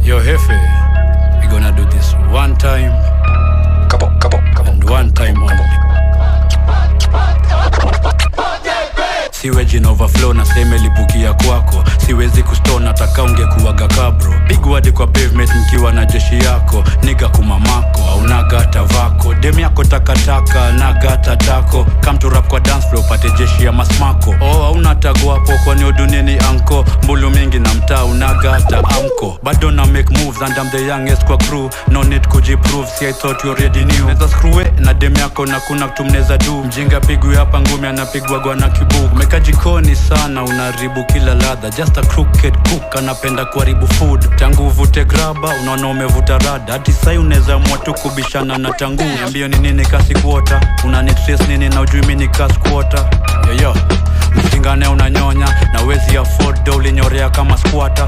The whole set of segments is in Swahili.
Yo Hefe, we gonna do this one time. And one time only. Siwe overflow na seme libukia kwako. Siwezi kustone ataka ungekuwaga kabro. Big word kwa pavement mkiwa na jeshi yako. Niga kumamako, au nagata vako. Dem yako takataka, nagata tako. Come to rap kwa dance floor, pate jeshi ya masmako. Oh, hauna tagu hapo kwani udunia ni anko. Mbulu mingi na mtaa unagata amko. Bado na make moves and I'm the youngest kwa crew. No need kujiprove, see I thought you already knew. Neza screw na dem yako na kuna kitu mneza do. Mjinga pigwi hapa ngumi anapigwa gwa na kibuku. Kajikoni sana unaribu kila ladha. Just a crooked cook anapenda kuharibu food. Tangu uvute graba unaona umevuta rada. Hadi sai uneza mwatu kubishana na tangu. Niambio ni nini kasi kuota. Unanitrace nini na ujui mini kasi kuota. Yo msingane unanyonya na wezi afford do ulinyorea kama squatter.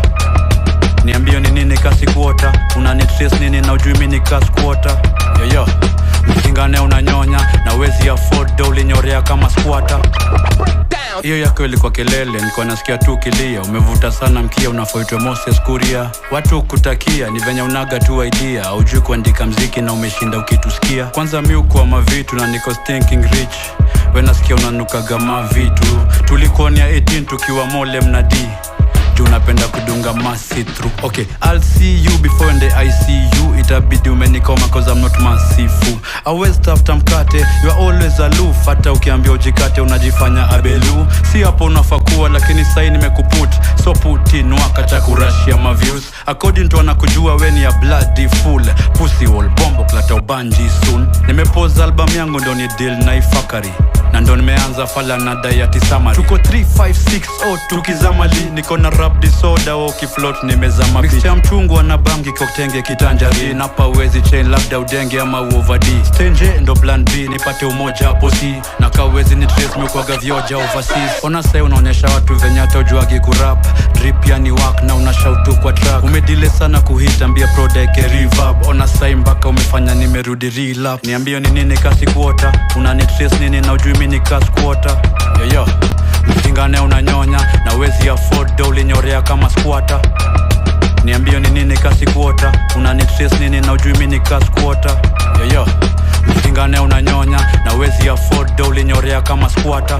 Niambio ni nini kasi kuota. Unanitrace nini na ujui mini kasi kuota. Yo msingane unanyonya na wezi afford do ulinyorea kama squatter. Iyo yako ilikuwa kelele, nilikuwa nasikia tu kilia. Umevuta sana mkia, unafoitwa Moses Kuria. Watu kutakia, ni venye unaga tu idea. Haujui kuandika mziki na umeshinda ukitusikia. Kwanza miukuwa mavitu na niko stinking rich. Wenasikia unanukaga mavitu. Tulikuonia 18 tukiwa mole mnadi. Unapenda kudunga masi through. Okay, I'll see you before in the ICU. Itabidi umenikoma cause I'm not masifu. Always tafuta mkate, you are always aloof. Hata ukiambia ujikate unajifanya abelu. Si hapo unafakua lakini sai nimekuput. So put in wakata kurashia ma views. According to wanakujua we ni a bloody fool. Pussy wall bombo klata ubanji soon. Nimepose album yangu ndo ni deal na ifakari. Na ndo nimeanza fala na diet summary. Tuko 3560 tukizamali. Niko na rap disorder wa ukifloat nimezama bitch. Mixture mchungu na bangi koktenge kitanjari. Napa uwezi chain labda udenge ama uovadi. Stenje ndo plan B nipate umoja hapo si. Na kawezi ni trace mkwaga vioja overseas. Ona sai unaonyesha watu venye hata ujuagi kurap. Drip ya ni work na unashautu kwa track. Umedile sana kuhit ambia product reverb. Ona sai mpaka umefanya nimerudi relap. Niambio ni nini kasi kuota. Unanitrace nini na ujui mini kasi kuota. Yo msingane unanyonya na wezi afford do ulinyorea kama squatter. Niambio ni nini kasi kuota. Unanitrace nini na ujui mini kasi kuota. Yo msingane unanyonya na wezi afford do ulinyorea kama squatter.